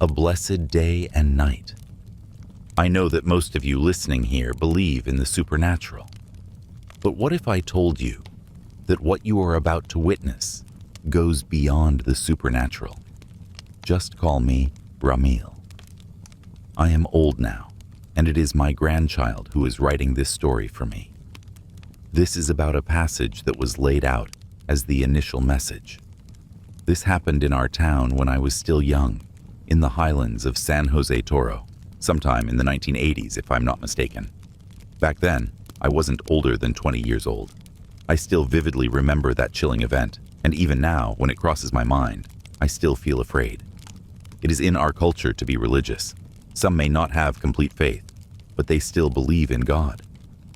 a blessed day and night. I know that most of you listening here believe in the supernatural. But what if I told you that what you are about to witness goes beyond the supernatural? Just call me Ramil. I am old now, and it is my grandchild who is writing this story for me. This is about a passage that was laid out as the initial message. This happened in our town when I was still young, in the highlands of San Jose Toro, sometime in the 1980s if I'm not mistaken. Back then, I wasn't older than 20 years old. I still vividly remember that chilling event, and even now, when it crosses my mind, I still feel afraid. It is in our culture to be religious. Some may not have complete faith, but they still believe in God.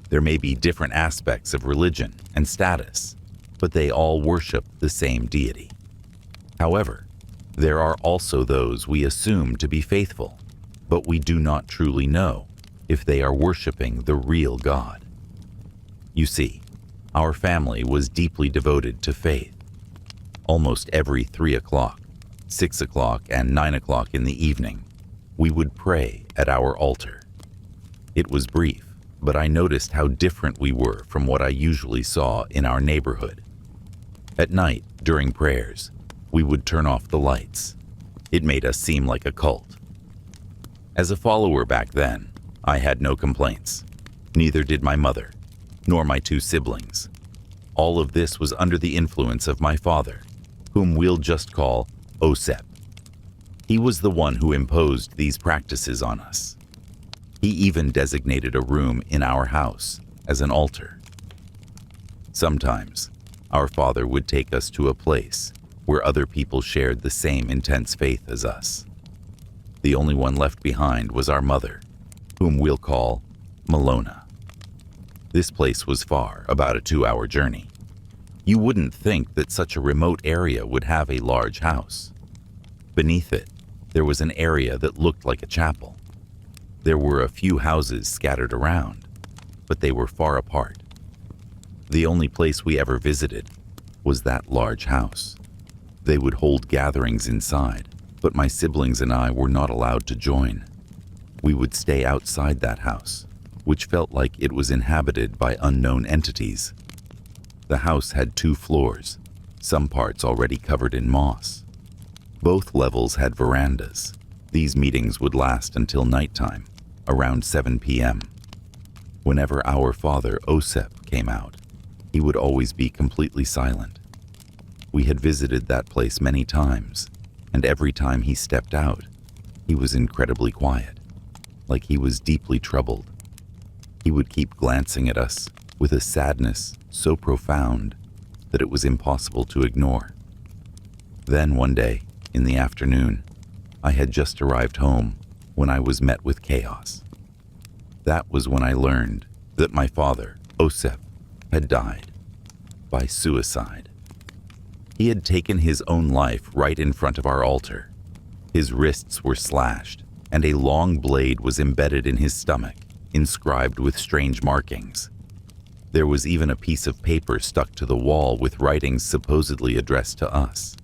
There may be different aspects of religion and status, but they all worship the same deity. However, there are also those we assume to be faithful, but we do not truly know if they are worshiping the real God. You see, our family was deeply devoted to faith. Almost every 3 o'clock, 6 o'clock, and 9 o'clock in the evening, we would pray at our altar. It was brief, but I noticed how different we were from what I usually saw in our neighborhood. At night, during prayers, we would turn off the lights. It made us seem like a cult. As a follower back then, I had no complaints. Neither did my mother, nor my 2 siblings. All of this was under the influence of my father, whom we'll just call Osep. He was the one who imposed these practices on us. He even designated a room in our house as an altar. Sometimes, our father would take us to a place where other people shared the same intense faith as us. The only one left behind was our mother, whom we'll call Malona. This place was far, about a 2-hour journey. You wouldn't think that such a remote area would have a large house. Beneath it, there was an area that looked like a chapel. There were a few houses scattered around, but they were far apart. The only place we ever visited was that large house. They would hold gatherings inside, but my siblings and I were not allowed to join. We would stay outside that house, which felt like it was inhabited by unknown entities. The house had 2 floors, some parts already covered in moss. Both levels had verandas. These meetings would last until nighttime, around 7 p.m. Whenever our father, Osep, came out, he would always be completely silent. We had visited that place many times, and every time he stepped out, he was incredibly quiet, like he was deeply troubled. He would keep glancing at us with a sadness so profound that it was impossible to ignore. Then one day, in the afternoon, I had just arrived home when I was met with chaos. That was when I learned that my father, Osep, had died by suicide. He had taken his own life right in front of our altar. His wrists were slashed, and a long blade was embedded in his stomach, inscribed with strange markings. There was even a piece of paper stuck to the wall with writings supposedly addressed to us.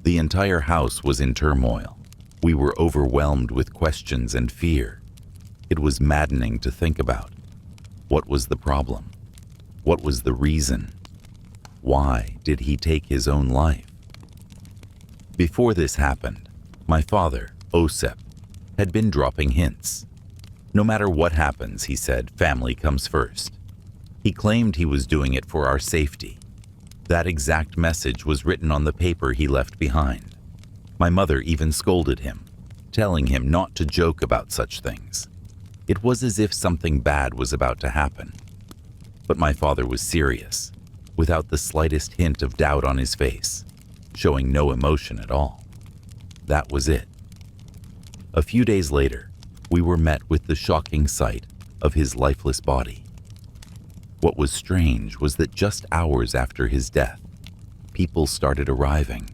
The entire house was in turmoil. We were overwhelmed with questions and fear. It was maddening to think about. What was the problem? What was the reason? Why did he take his own life? Before this happened, my father, Osep, had been dropping hints. No matter what happens, he said, family comes first. He claimed he was doing it for our safety. That exact message was written on the paper he left behind. My mother even scolded him, telling him not to joke about such things. It was as if something bad was about to happen. But my father was serious, without the slightest hint of doubt on his face, showing no emotion at all. That was it. A few days later, we were met with the shocking sight of his lifeless body. What was strange was that just hours after his death, people started arriving.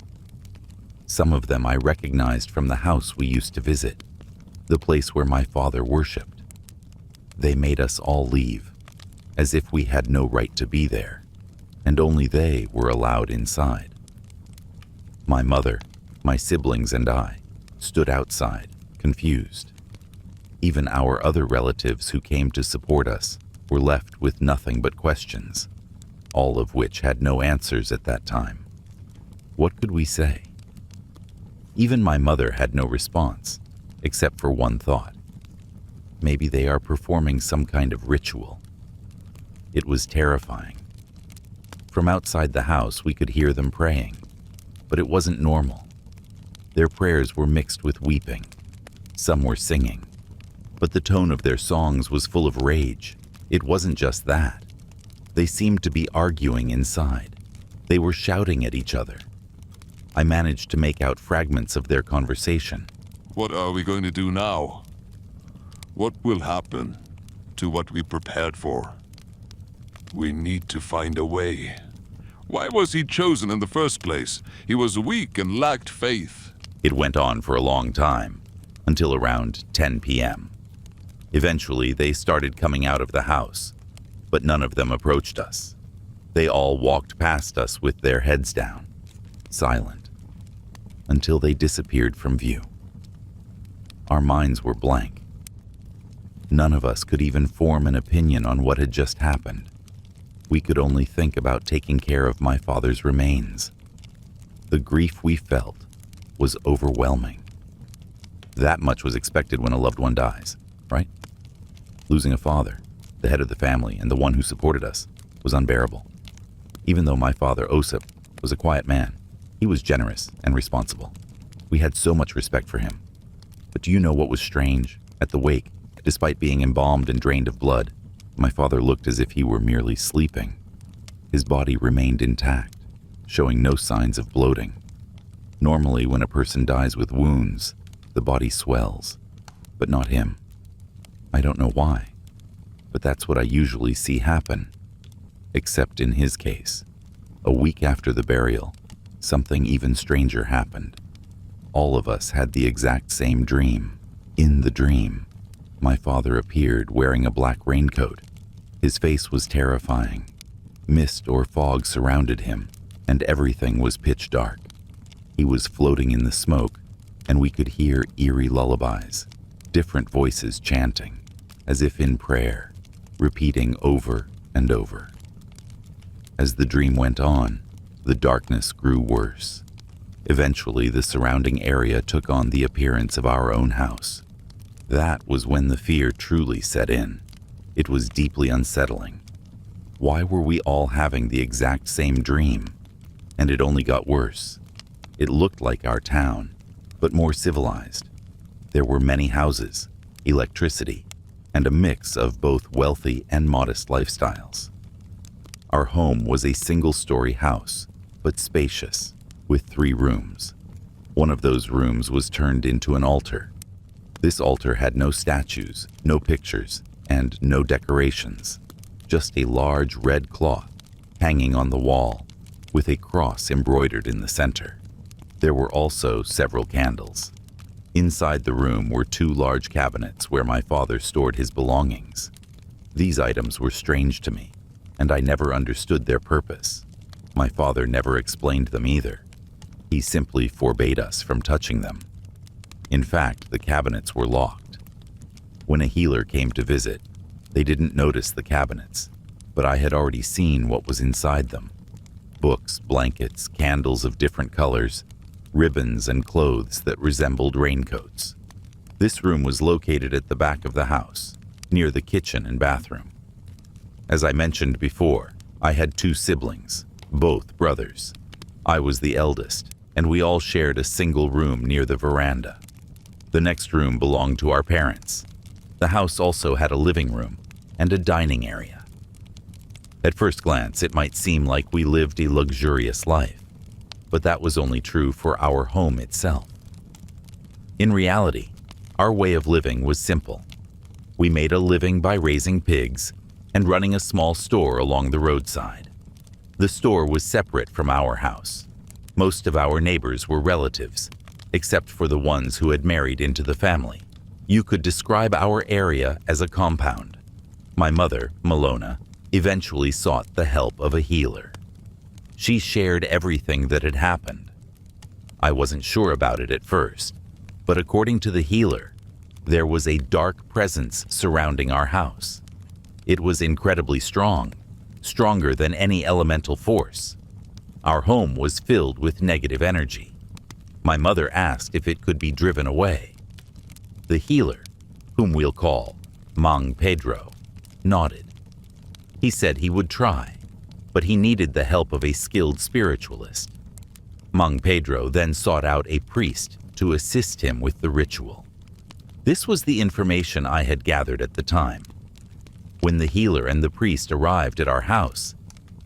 Some of them I recognized from the house we used to visit, the place where my father worshipped. They made us all leave, as if we had no right to be there, and only they were allowed inside. My mother, my siblings, and I stood outside, confused. Even our other relatives who came to support us were left with nothing but questions, all of which had no answers at that time. What could we say? Even my mother had no response, except for one thought. Maybe they are performing some kind of ritual. It was terrifying. From outside the house, we could hear them praying, but it wasn't normal. Their prayers were mixed with weeping. Some were singing, but the tone of their songs was full of rage. It wasn't just that. They seemed to be arguing inside. They were shouting at each other. I managed to make out fragments of their conversation. What are we going to do now? What will happen to what we prepared for? We need to find a way. Why was he chosen in the first place? He was weak and lacked faith. It went on for a long time, until around 10 p.m. Eventually, they started coming out of the house, but none of them approached us. They all walked past us with their heads down, silent, until they disappeared from view. Our minds were blank. None of us could even form an opinion on what had just happened. We could only think about taking care of my father's remains. The grief we felt was overwhelming. That much was expected when a loved one dies, right? Losing a father, the head of the family, and the one who supported us, was unbearable. Even though my father, Osip, was a quiet man, he was generous and responsible. We had so much respect for him. But do you know what was strange? At the wake, despite being embalmed and drained of blood, my father looked as if he were merely sleeping. His body remained intact, showing no signs of bloating. Normally, when a person dies with wounds, the body swells, but not him. I don't know why, but that's what I usually see happen. Except in his case, a week after the burial, something even stranger happened. All of us had the exact same dream. In the dream, my father appeared wearing a black raincoat. His face was terrifying. Mist or fog surrounded him, and everything was pitch dark. He was floating in the smoke, and we could hear eerie lullabies, different voices chanting, as if in prayer, repeating over and over. As the dream went on, the darkness grew worse. Eventually, the surrounding area took on the appearance of our own house. That was when the fear truly set in. It was deeply unsettling. Why were we all having the exact same dream? And it only got worse. It looked like our town, but more civilized. There were many houses, electricity, and a mix of both wealthy and modest lifestyles. Our home was a single-story house, but spacious, with 3 rooms. One of those rooms was turned into an altar. This altar had no statues, no pictures, and no decorations, just a large red cloth hanging on the wall, with a cross embroidered in the center. There were also several candles. Inside the room were 2 large cabinets where my father stored his belongings. These items were strange to me, and I never understood their purpose. My father never explained them either. He simply forbade us from touching them. In fact, the cabinets were locked. When a healer came to visit, they didn't notice the cabinets, but I had already seen what was inside them. Books, blankets, candles of different colors, ribbons, and clothes that resembled raincoats. This room was located at the back of the house, near the kitchen and bathroom. As I mentioned before, I had 2 siblings, both brothers. I was the eldest, and we all shared a single room near the veranda. The next room belonged to our parents. The house also had a living room and a dining area. At first glance, it might seem like we lived a luxurious life, but that was only true for our home itself. In reality, our way of living was simple. We made a living by raising pigs and running a small store along the roadside. The store was separate from our house. Most of our neighbors were relatives, except for the ones who had married into the family. You could describe our area as a compound. My mother, Malona, eventually sought the help of a healer. She shared everything that had happened. I wasn't sure about it at first, But according to the healer, there was a dark presence surrounding our house. It was incredibly strong, stronger than any elemental force. Our home was filled with negative energy. My mother asked if it could be driven away. The healer, whom we'll call Mang Pedro, nodded. He said he would try, but he needed the help of a skilled spiritualist. Mang Pedro then sought out a priest to assist him with the ritual. This was the information I had gathered at the time. When the healer and the priest arrived at our house,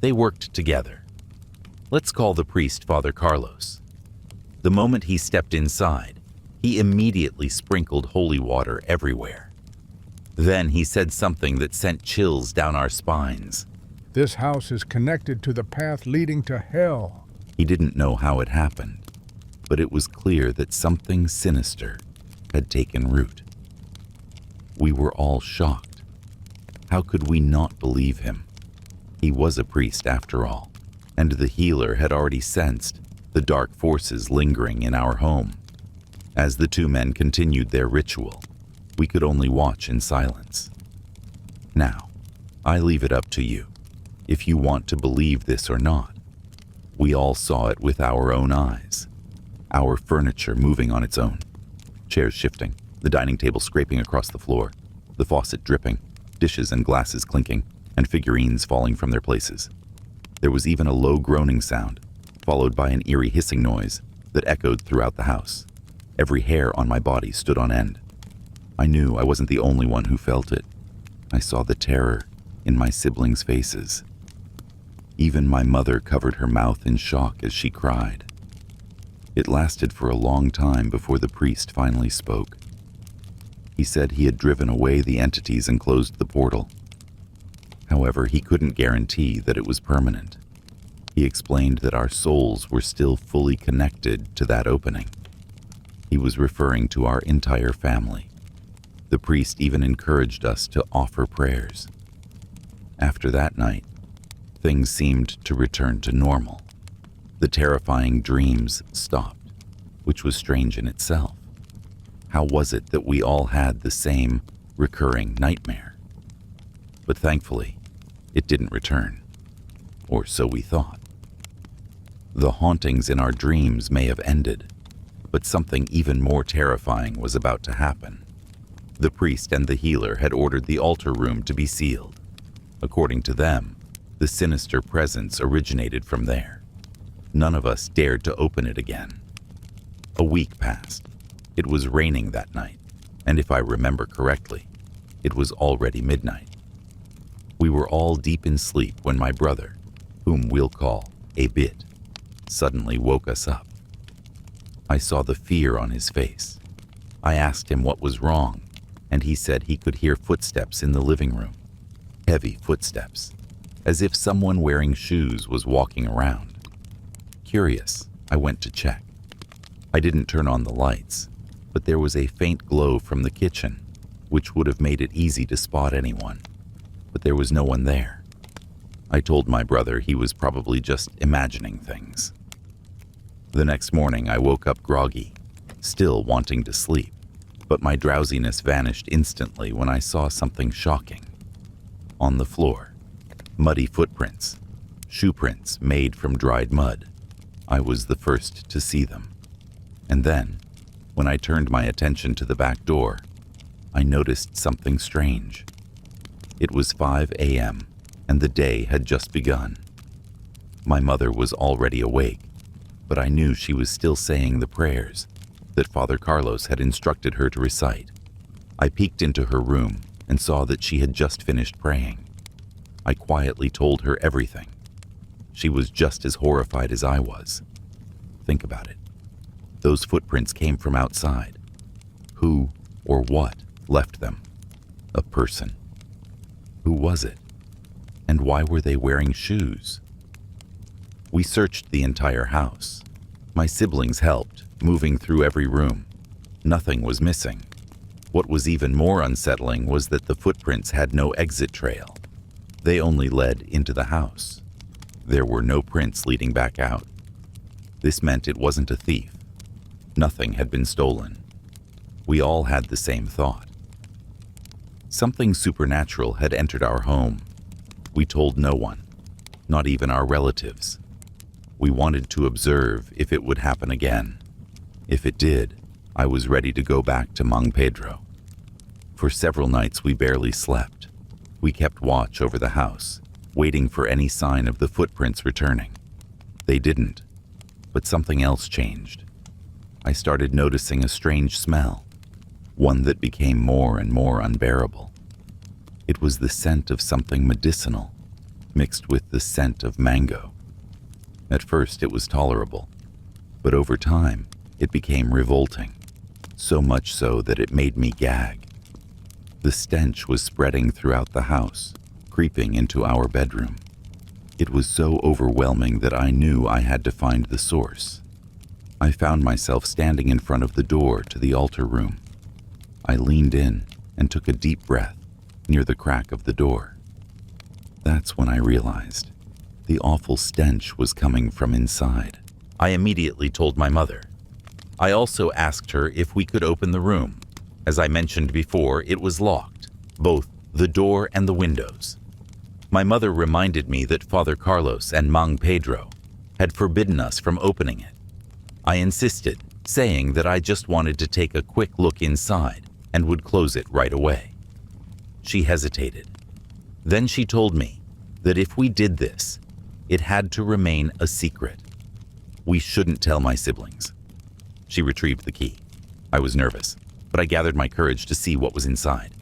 they worked together. Let's call the priest Father Carlos. The moment he stepped inside, he immediately sprinkled holy water everywhere. Then he said something that sent chills down our spines. This house is connected to the path leading to hell. He didn't know how it happened, but it was clear that something sinister had taken root. We were all shocked. How could we not believe him? He was a priest after all, and the healer had already sensed the dark forces lingering in our home. As the two men continued their ritual, we could only watch in silence. Now, I leave it up to you, if you want to believe this or not. We all saw it with our own eyes. Our furniture moving on its own, chairs shifting, the dining table scraping across the floor, the faucet dripping, dishes and glasses clinking, and figurines falling from their places. There was even a low groaning sound, followed by an eerie hissing noise that echoed throughout the house. Every hair on my body stood on end. I knew I wasn't the only one who felt it. I saw the terror in my siblings' faces. Even my mother covered her mouth in shock as she cried. It lasted for a long time before the priest finally spoke. He said he had driven away the entities and closed the portal. However, he couldn't guarantee that it was permanent. He explained that our souls were still fully connected to that opening. He was referring to our entire family. The priest even encouraged us to offer prayers. After that night, things seemed to return to normal. The terrifying dreams stopped, which was strange in itself. How was it that we all had the same recurring nightmare? But thankfully, it didn't return, or so we thought. The hauntings in our dreams may have ended, but something even more terrifying was about to happen. The priest and the healer had ordered the altar room to be sealed. According to them, the sinister presence originated from there. None of us dared to open it again. A week passed. It was raining that night, and if I remember correctly, it was already midnight. We were all deep in sleep when my brother, whom we'll call a bit, suddenly woke us up. I saw the fear on his face. I asked him what was wrong, and he said he could hear footsteps in the living room. Heavy footsteps, as if someone wearing shoes was walking around. Curious, I went to check. I didn't turn on the lights, but there was a faint glow from the kitchen, which would have made it easy to spot anyone. But there was no one there. I told my brother he was probably just imagining things. The next morning I woke up groggy, still wanting to sleep, but my drowsiness vanished instantly when I saw something shocking. On the floor, muddy footprints, shoe prints made from dried mud. I was the first to see them. And then, when I turned my attention to the back door, I noticed something strange. It was 5 a.m., and the day had just begun. My mother was already awake, but I knew she was still saying the prayers that Father Carlos had instructed her to recite. I peeked into her room and saw that she had just finished praying. I quietly told her everything. She was just as horrified as I was. Think about it. Those footprints came from outside. Who or what left them? A person. Who was it? And why were they wearing shoes? We searched the entire house. My siblings helped, moving through every room. Nothing was missing. What was even more unsettling was that the footprints had no exit trail. They only led into the house. There were no prints leading back out. This meant it wasn't a thief. Nothing had been stolen. We all had the same thought. Something supernatural had entered our home. We told no one, not even our relatives. We wanted to observe if it would happen again. If it did, I was ready to go back to Mang Pedro. For several nights we barely slept. We kept watch over the house, waiting for any sign of the footprints returning. They didn't, but something else changed. I started noticing a strange smell, one that became more and more unbearable. It was the scent of something medicinal, mixed with the scent of mango. At first it was tolerable, but over time it became revolting, so much so that it made me gag. The stench was spreading throughout the house, creeping into our bedroom. It was so overwhelming that I knew I had to find the source. I found myself standing in front of the door to the altar room. I leaned in and took a deep breath near the crack of the door. That's when I realized the awful stench was coming from inside. I immediately told my mother. I also asked her if we could open the room. As I mentioned before, it was locked, both the door and the windows. My mother reminded me that Father Carlos and Mang Pedro had forbidden us from opening it. I insisted, saying that I just wanted to take a quick look inside and would close it right away. She hesitated. Then she told me that if we did this, it had to remain a secret. We shouldn't tell my siblings. She retrieved the key. I was nervous, but I gathered my courage to see what was inside.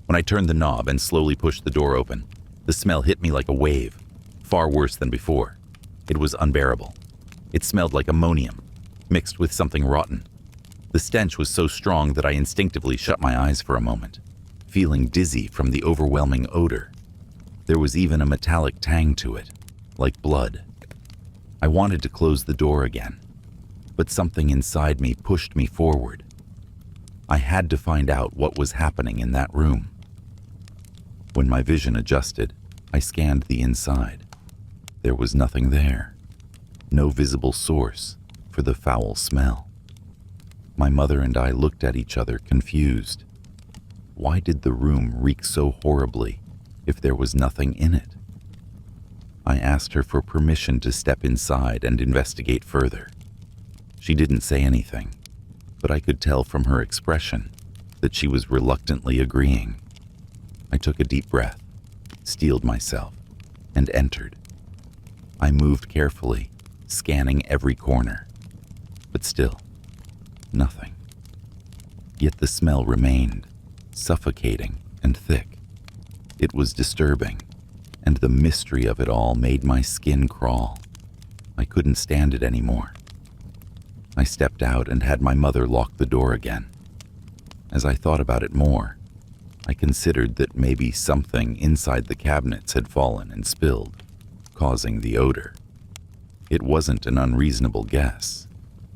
When I turned the knob and slowly pushed the door open, the smell hit me like a wave, far worse than before. It was unbearable. It smelled like ammonium, mixed with something rotten. The stench was so strong that I instinctively shut my eyes for a moment, feeling dizzy from the overwhelming odor. There was even a metallic tang to it, like blood. I wanted to close the door again, but something inside me pushed me forward. I had to find out what was happening in that room. When my vision adjusted, I scanned the inside. There was nothing there. No visible source for the foul smell. My mother and I looked at each other, confused. Why did the room reek so horribly if there was nothing in it? I asked her for permission to step inside and investigate further. She didn't say anything, but I could tell from her expression that she was reluctantly agreeing. I took a deep breath, steeled myself, and entered. I moved carefully, scanning every corner, but still, nothing. Yet the smell remained, suffocating and thick. It was disturbing, and the mystery of it all made my skin crawl. I couldn't stand it anymore. I stepped out and had my mother lock the door again. As I thought about it more, I considered that maybe something inside the cabinets had fallen and spilled, causing the odor. It wasn't an unreasonable guess.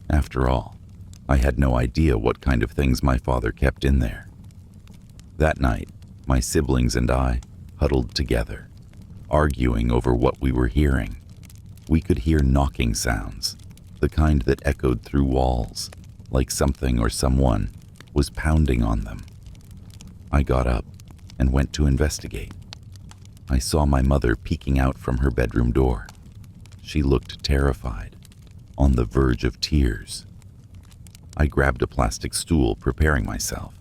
After all, I had no idea what kind of things my father kept in there. That night, my siblings and I huddled together, arguing over what we were hearing. We could hear knocking sounds, the kind that echoed through walls, like something or someone was pounding on them. I got up and went to investigate. I saw my mother peeking out from her bedroom door. She looked terrified, on the verge of tears. I grabbed a plastic stool, preparing myself.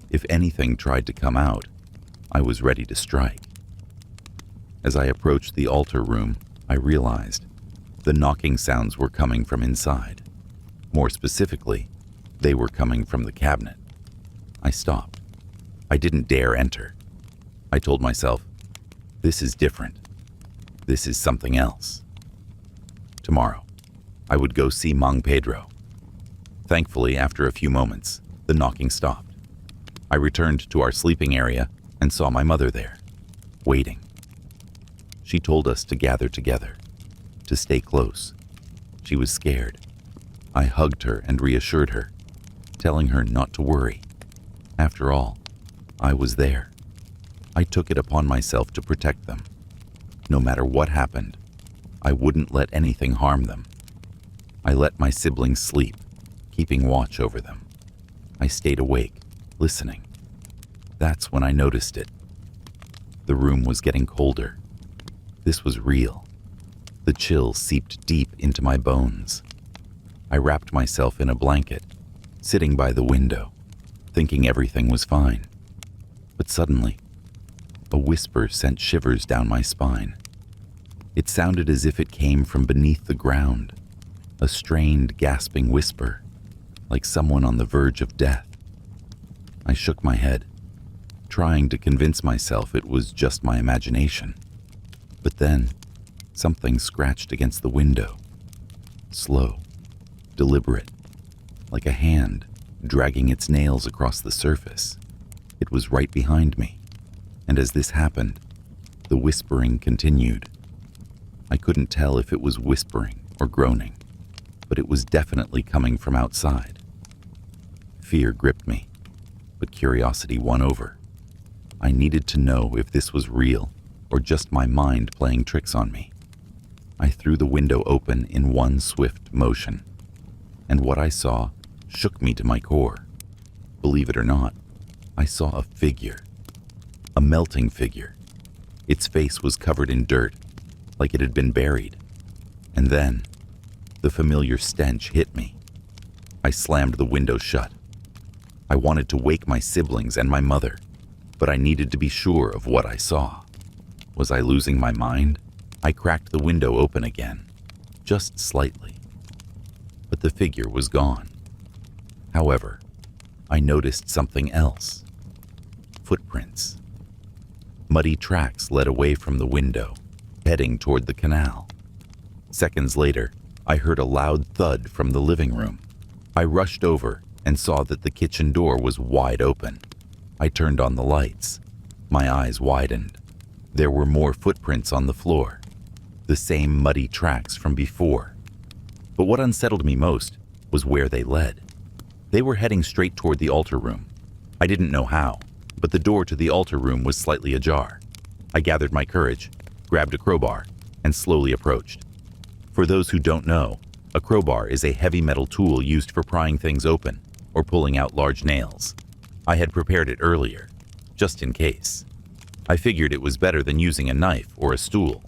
If anything tried to come out, I was ready to strike. As I approached the altar room, I realized the knocking sounds were coming from inside. More specifically, they were coming from the cabinet. I stopped. I didn't dare enter. I told myself, this is different. This is something else. Tomorrow, I would go see Mang Pedro. Thankfully, after a few moments, the knocking stopped. I returned to our sleeping area and saw my mother there, waiting. She told us to gather together, to stay close. She was scared. I hugged her and reassured her, telling her not to worry. After all, I was there. I took it upon myself to protect them. No matter what happened, I wouldn't let anything harm them. I let my siblings sleep, keeping watch over them. I stayed awake, listening. That's when I noticed it. The room was getting colder. This was real. The chill seeped deep into my bones. I wrapped myself in a blanket, sitting by the window, thinking everything was fine. But suddenly, a whisper sent shivers down my spine. It sounded as if it came from beneath the ground, a strained, gasping whisper, like someone on the verge of death. I shook my head, trying to convince myself it was just my imagination. But then, something scratched against the window. Slow, deliberate, like a hand dragging its nails across the surface. It was right behind me, and as this happened, the whispering continued. I couldn't tell if it was whispering or groaning, but it was definitely coming from outside. Fear gripped me, but curiosity won over. I needed to know if this was real or just my mind playing tricks on me. I threw the window open in one swift motion, and what I saw shook me to my core. Believe it or not, I saw a figure, a melting figure. Its face was covered in dirt, like it had been buried. And then, the familiar stench hit me. I slammed the window shut. I wanted to wake my siblings and my mother, but I needed to be sure of what I saw. Was I losing my mind? I cracked the window open again, just slightly. But the figure was gone. However, I noticed something else. Footprints. Muddy tracks led away from the window, heading toward the canal. Seconds later, I heard a loud thud from the living room. I rushed over and saw that the kitchen door was wide open. I turned on the lights. My eyes widened. There were more footprints on the floor, the same muddy tracks from before. But what unsettled me most was where they led. They were heading straight toward the altar room. I didn't know how, but the door to the altar room was slightly ajar. I gathered my courage, grabbed a crowbar, and slowly approached. For those who don't know, a crowbar is a heavy metal tool used for prying things open or pulling out large nails. I had prepared it earlier, just in case. I figured it was better than using a knife or a stool.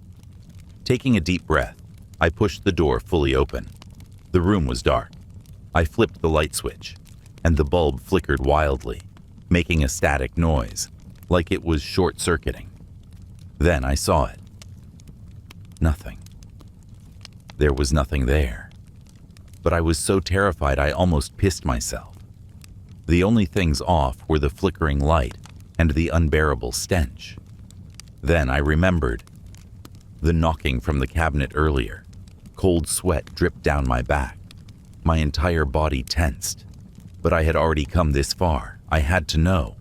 Taking a deep breath, I pushed the door fully open. The room was dark. I flipped the light switch, and the bulb flickered wildly, making a static noise, like it was short-circuiting. Then I saw it. Nothing. There was nothing there. But I was so terrified I almost pissed myself. The only things off were the flickering light and the unbearable stench. Then I remembered. The knocking from the cabinet earlier. Cold sweat dripped down my back. My entire body tensed. But I had already come this far. I had to know.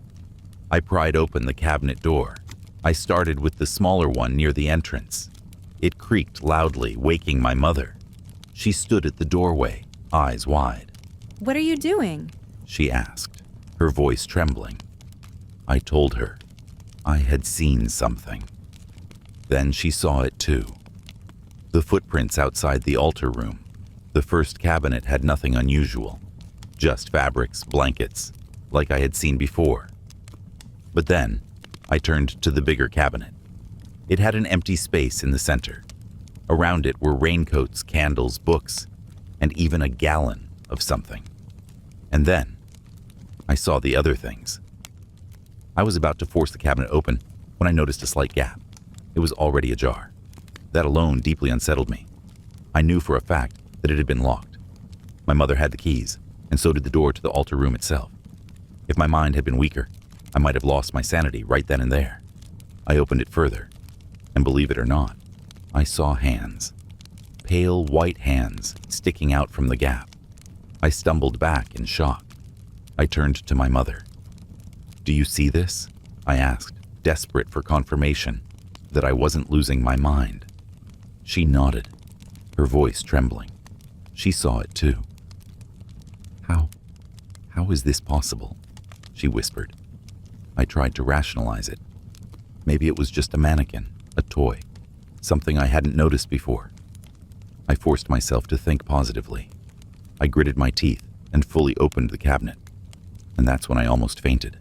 I pried open the cabinet door. I started with the smaller one near the entrance. It creaked loudly, waking my mother. She stood at the doorway, eyes wide. "What are you doing?" She asked, her voice trembling. I told her I had seen something. Then she saw it too. The footprints outside the altar room. The first cabinet had nothing unusual, just fabrics, blankets, like I had seen before. But then, I turned to the bigger cabinet. It had an empty space in the center. Around it were raincoats, candles, books, and even a gallon of something. And then, I saw the other things. I was about to force the cabinet open when I noticed a slight gap. It was already ajar. That alone deeply unsettled me. I knew for a fact that it had been locked. My mother had the keys, and so did the door to the altar room itself. If my mind had been weaker, I might have lost my sanity right then and there. I opened it further, and believe it or not, I saw hands. Pale white hands sticking out from the gap. I stumbled back in shock. I turned to my mother. "Do you see this?" I asked, desperate for confirmation that I wasn't losing my mind. She nodded, her voice trembling. She saw it too. How is this possible?" she whispered. I tried to rationalize it. Maybe it was just a mannequin, a toy, something I hadn't noticed before. I forced myself to think positively. I gritted my teeth and fully opened the cabinet. And that's when I almost fainted.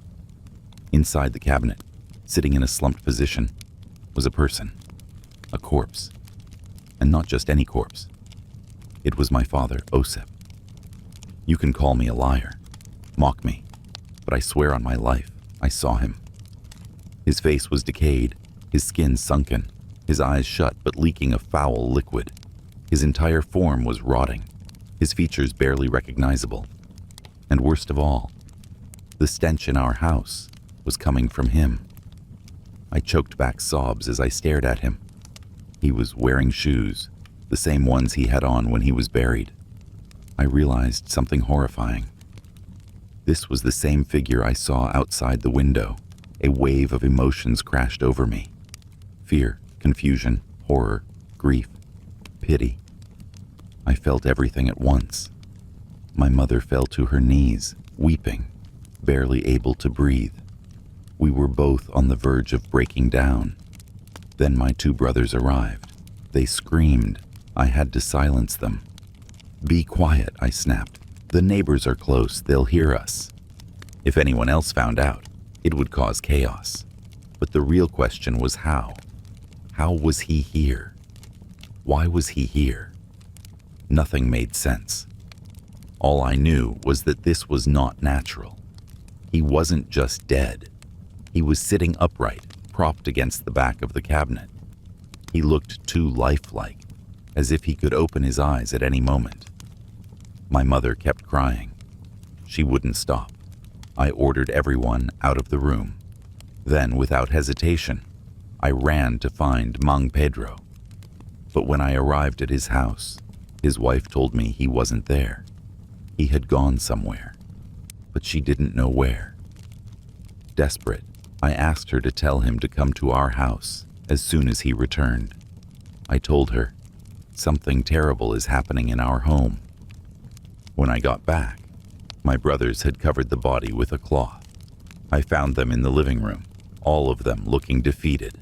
Inside the cabinet, sitting in a slumped position, was a person, a corpse, and not just any corpse. It was my father, Osip. You can call me a liar, mock me, but I swear on my life, I saw him. His face was decayed, his skin sunken, his eyes shut but leaking a foul liquid. His entire form was rotting, his features barely recognizable. And worst of all, the stench in our house was coming from him. I choked back sobs as I stared at him. He was wearing shoes, the same ones he had on when he was buried. I realized something horrifying. This was the same figure I saw outside the window. A wave of emotions crashed over me. Fear, confusion, horror, grief, pity. I felt everything at once. My mother fell to her knees, weeping, barely able to breathe. We were both on the verge of breaking down. Then my two brothers arrived. They screamed. I had to silence them. "Be quiet," I snapped. "The neighbors are close. They'll hear us." If anyone else found out, it would cause chaos. But the real question was how. How was he here? Why was he here? Nothing made sense. All I knew was that this was not natural. He wasn't just dead. He was sitting upright, propped against the back of the cabinet. He looked too lifelike, as if he could open his eyes at any moment. My mother kept crying. She wouldn't stop. I ordered everyone out of the room. Then, without hesitation, I ran to find Mang Pedro. But when I arrived at his house, his wife told me he wasn't there. He had gone somewhere, but she didn't know where. Desperate, I asked her to tell him to come to our house as soon as he returned. I told her, "Something terrible is happening in our home." When I got back, my brothers had covered the body with a cloth. I found them in the living room, all of them looking defeated.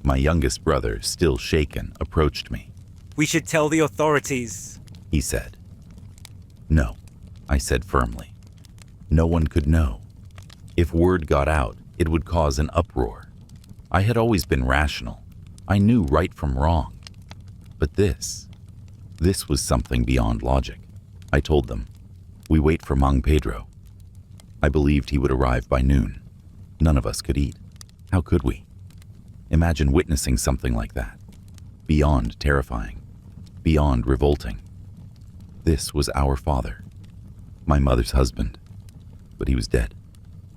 My youngest brother, still shaken, approached me. "We should tell the authorities," he said. "No," I said firmly. "No one could know. If word got out, it would cause an uproar. I had always been rational. I knew right from wrong. But this was something beyond logic." I told them, "We wait for Mang Pedro." I believed he would arrive by noon. None of us could eat. How could we? Imagine witnessing something like that. Beyond terrifying. Beyond revolting. This was our father. My mother's husband. But he was dead.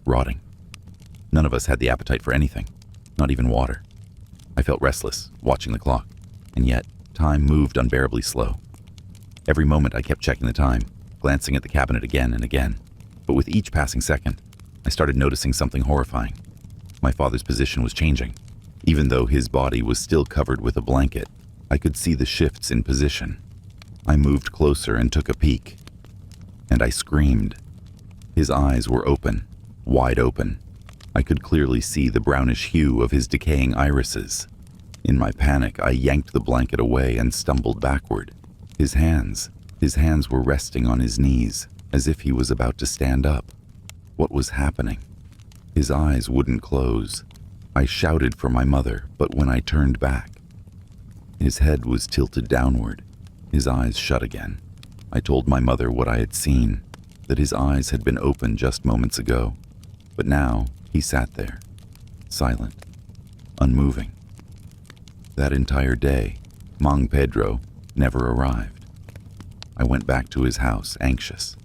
Rotting. None of us had the appetite for anything. Not even water. I felt restless, watching the clock. And yet, time moved unbearably slow. Every moment I kept checking the time, glancing at the cabinet again and again. But with each passing second, I started noticing something horrifying. My father's position was changing. Even though his body was still covered with a blanket, I could see the shifts in position. I moved closer and took a peek. And I screamed. His eyes were open, wide open. I could clearly see the brownish hue of his decaying irises. In my panic, I yanked the blanket away and stumbled backward. His hands were resting on his knees, as if he was about to stand up. What was happening? His eyes wouldn't close. I shouted for my mother, but when I turned back, his head was tilted downward, his eyes shut again. I told my mother what I had seen, that his eyes had been open just moments ago, but now he sat there, silent, unmoving. That entire day, Mang Pedro never arrived. I went back to his house, anxious.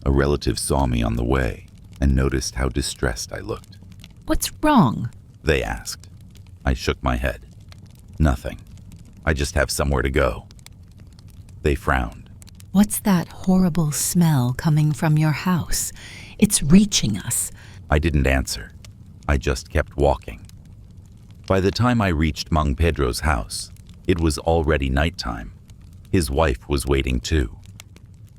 A relative saw me on the way and noticed how distressed I looked. "What's wrong?" they asked. I shook my head. "Nothing. I just have somewhere to go." They frowned. "What's that horrible smell coming from your house? It's reaching us." I didn't answer. I just kept walking. By the time I reached Mang Pedro's house, it was already nighttime. His wife was waiting too.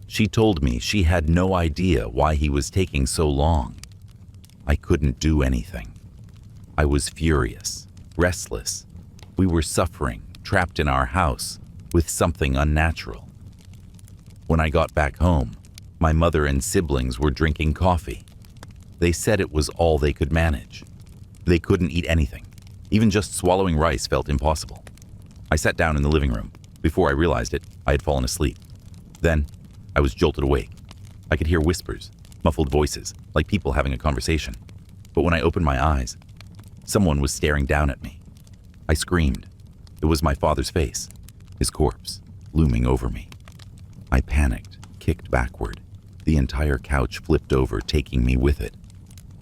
She told me she had no idea why he was taking so long. I couldn't do anything. I was furious, restless. We were suffering, trapped in our house, with something unnatural. When I got back home, my mother and siblings were drinking coffee. They said it was all they could manage. They couldn't eat anything. Even just swallowing rice felt impossible. I sat down in the living room. Before I realized it, I had fallen asleep. Then, I was jolted awake. I could hear whispers, muffled voices, like people having a conversation. But when I opened my eyes, someone was staring down at me. I screamed. It was my father's face, his corpse, looming over me. I panicked, kicked backward. The entire couch flipped over, taking me with it.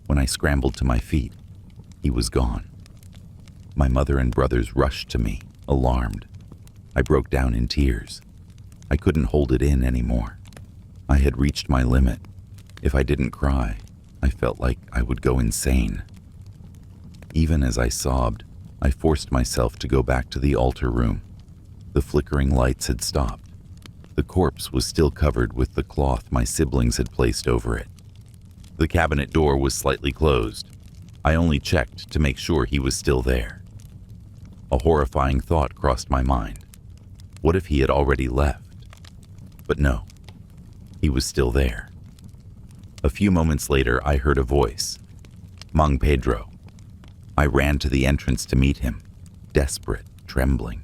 When I scrambled to my feet, he was gone. My mother and brothers rushed to me, alarmed. I broke down in tears. I couldn't hold it in anymore. I had reached my limit. If I didn't cry, I felt like I would go insane. Even as I sobbed, I forced myself to go back to the altar room. The flickering lights had stopped. The corpse was still covered with the cloth my siblings had placed over it. The cabinet door was slightly closed. I only checked to make sure he was still there. A horrifying thought crossed my mind. What if he had already left? But no, he was still there. A few moments later, I heard a voice. Mang Pedro. I ran to the entrance to meet him, desperate, trembling,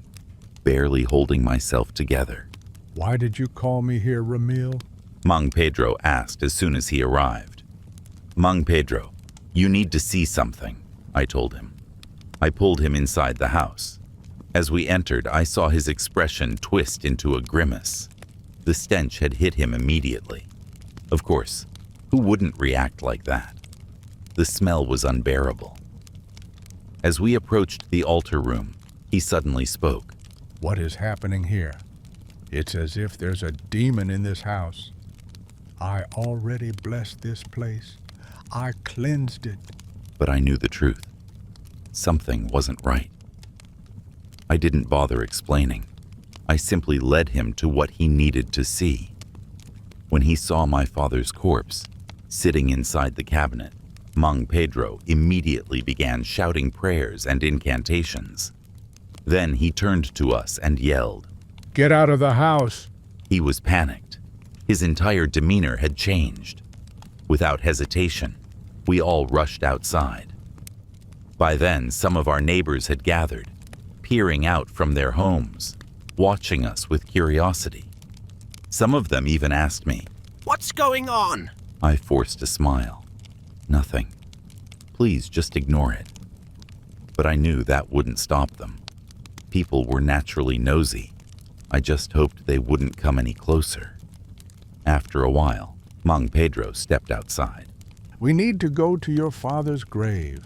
barely holding myself together. Why did you call me here, Ramil? Mang Pedro asked as soon as he arrived. Mang Pedro, you need to see something, I told him. I pulled him inside the house. As we entered, I saw his expression twist into a grimace. The stench had hit him immediately. Of course, who wouldn't react like that? The smell was unbearable. As we approached the altar room, he suddenly spoke. What is happening here? It's as if there's a demon in this house. I already blessed this place. I cleansed it. But I knew the truth. Something wasn't right. I didn't bother explaining. I simply led him to what he needed to see. When he saw my father's corpse, sitting inside the cabinet, Mang Pedro immediately began shouting prayers and incantations. Then he turned to us and yelled, Get out of the house! He was panicked. His entire demeanor had changed. Without hesitation, we all rushed outside. By then, some of our neighbors had gathered, peering out from their homes, watching us with curiosity. Some of them even asked me, What's going on? I forced a smile. Nothing. Please just ignore it. But I knew that wouldn't stop them. People were naturally nosy. I just hoped they wouldn't come any closer. After a while, Mang Pedro stepped outside. We need to go to your father's grave.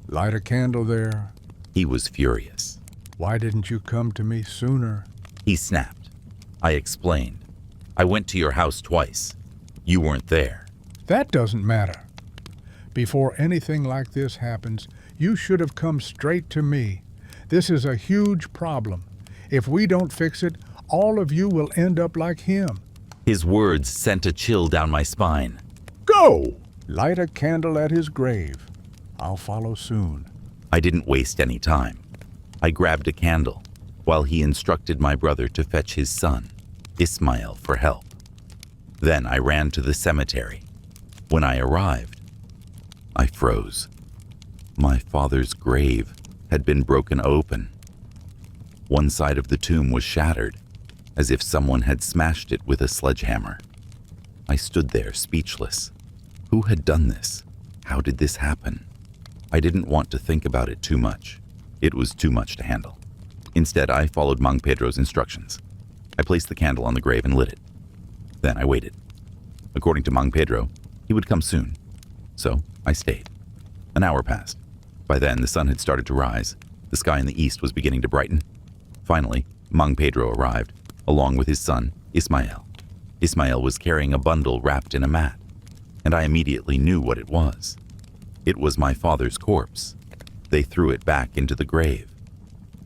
Light a candle there. He was furious. Why didn't you come to me sooner? He snapped. I explained. I went to your house twice. You weren't there. That doesn't matter. Before anything like this happens, you should have come straight to me. This is a huge problem. If we don't fix it, all of you will end up like him. His words sent a chill down my spine. Go! Light a candle at his grave. I'll follow soon. I didn't waste any time. I grabbed a candle while he instructed my brother to fetch his son, Ismail, for help. Then I ran to the cemetery. When I arrived, I froze. My father's grave had been broken open. One side of the tomb was shattered, as if someone had smashed it with a sledgehammer. I stood there speechless. Who had done this? How did this happen? I didn't want to think about it too much. It was too much to handle. Instead, I followed Mang Pedro's instructions. I placed the candle on the grave and lit it. Then I waited. According to Mang Pedro, he would come soon. So I stayed. An hour passed. By then, the sun had started to rise. The sky in the east was beginning to brighten. Finally, Mang Pedro arrived, along with his son, Ismail. Ismail was carrying a bundle wrapped in a mat, and I immediately knew what it was. It was my father's corpse. They threw it back into the grave.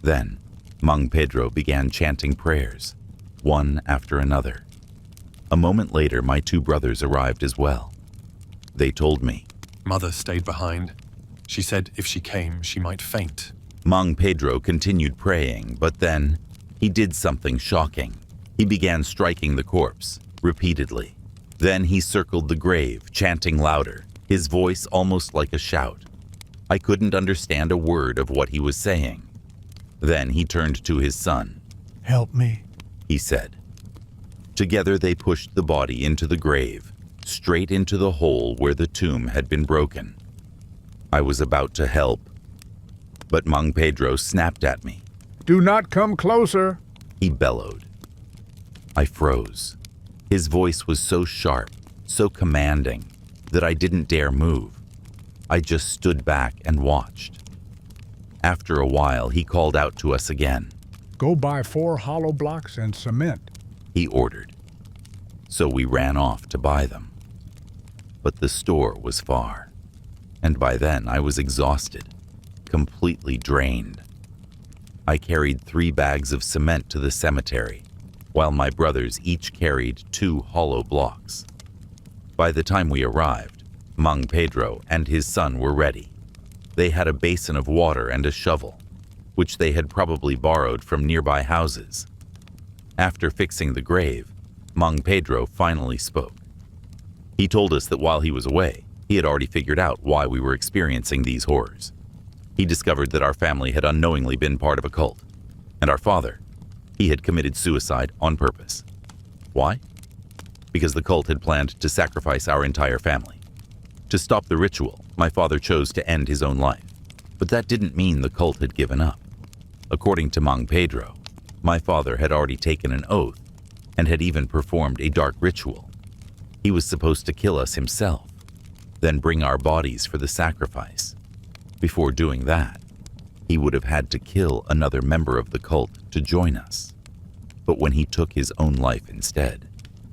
Then, Mang Pedro began chanting prayers, one after another. A moment later, my two brothers arrived as well. They told me. Mother stayed behind. She said if she came, she might faint. Mang Pedro continued praying, but then he did something shocking. He began striking the corpse, repeatedly. Then he circled the grave, chanting louder. his voice almost like a shout. I couldn't understand a word of what he was saying. Then he turned to his son. Help me, he said. Together they pushed the body into the grave, straight into the hole where the tomb had been broken. I was about to help, but Mang Pedro snapped at me. Do not come closer, he bellowed. I froze. His voice was so sharp, so commanding, that I didn't dare move. I just stood back and watched. After a while, he called out to us again. Go buy 4 hollow blocks and cement, he ordered. So we ran off to buy them. But the store was far, and by then I was exhausted, completely drained. I carried 3 bags of cement to the cemetery, while my brothers each carried 2 hollow blocks. By the time we arrived, Mang Pedro and his son were ready. They had a basin of water and a shovel, which they had probably borrowed from nearby houses. After fixing the grave, Mang Pedro finally spoke. He told us that while he was away, he had already figured out why we were experiencing these horrors. He discovered that our family had unknowingly been part of a cult, and our father, he had committed suicide on purpose. Why? Because the cult had planned to sacrifice our entire family. To stop the ritual, my father chose to end his own life, but that didn't mean the cult had given up. According to Mang Pedro, my father had already taken an oath and had even performed a dark ritual. He was supposed to kill us himself, then bring our bodies for the sacrifice. Before doing that, he would have had to kill another member of the cult to join us. But when he took his own life instead,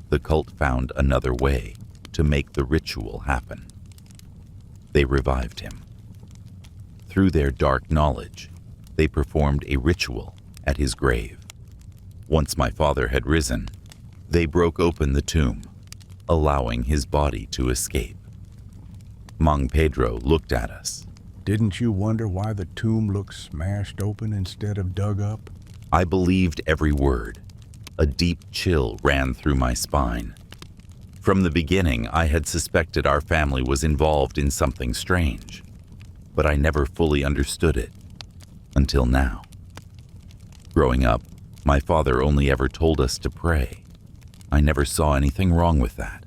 the cult found another way to make the ritual happen. They revived him. Through their dark knowledge, they performed a ritual at his grave. Once my father had risen, they broke open the tomb, allowing his body to escape. Mang Pedro looked at us. Didn't you wonder why the tomb looked smashed open instead of dug up? I believed every word. A deep chill ran through my spine. From the beginning, I had suspected our family was involved in something strange, but I never fully understood it until now. Growing up, my father only ever told us to pray. I never saw anything wrong with that.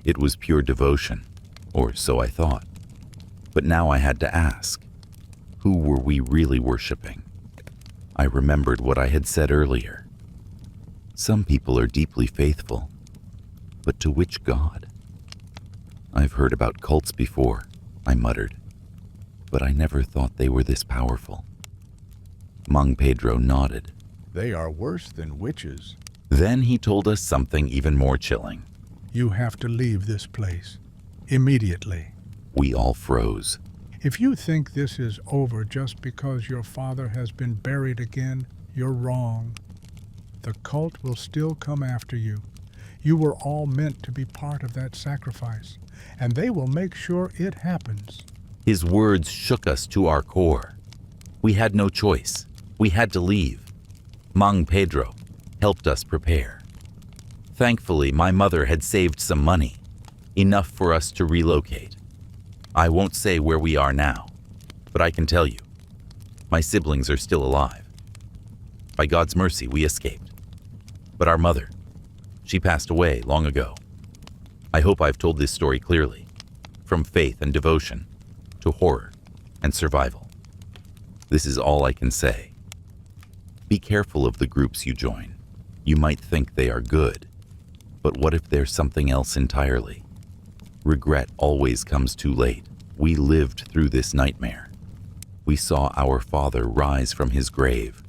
It was pure devotion, or so I thought. But now I had to ask, who were we really worshiping? I remembered what I had said earlier. Some people are deeply faithful, but to which God? I've heard about cults before, I muttered, but I never thought they were this powerful. Mang Pedro nodded. They are worse than witches. Then he told us something even more chilling. You have to leave this place. Immediately. We all froze. If you think this is over just because your father has been buried again, you're wrong. The cult will still come after you. You were all meant to be part of that sacrifice, and they will make sure it happens. His words shook us to our core. We had no choice. We had to leave. Mang Pedro helped us prepare. Thankfully, my mother had saved some money, enough for us to relocate. I won't say where we are now, but I can tell you, my siblings are still alive. By God's mercy, we escaped. But our mother, she passed away long ago. I hope I've told this story clearly, from faith and devotion to horror and survival. This is all I can say. Be careful of the groups you join. You might think they are good, but what if there's something else entirely? Regret always comes too late. We lived through this nightmare. We saw our father rise from his grave,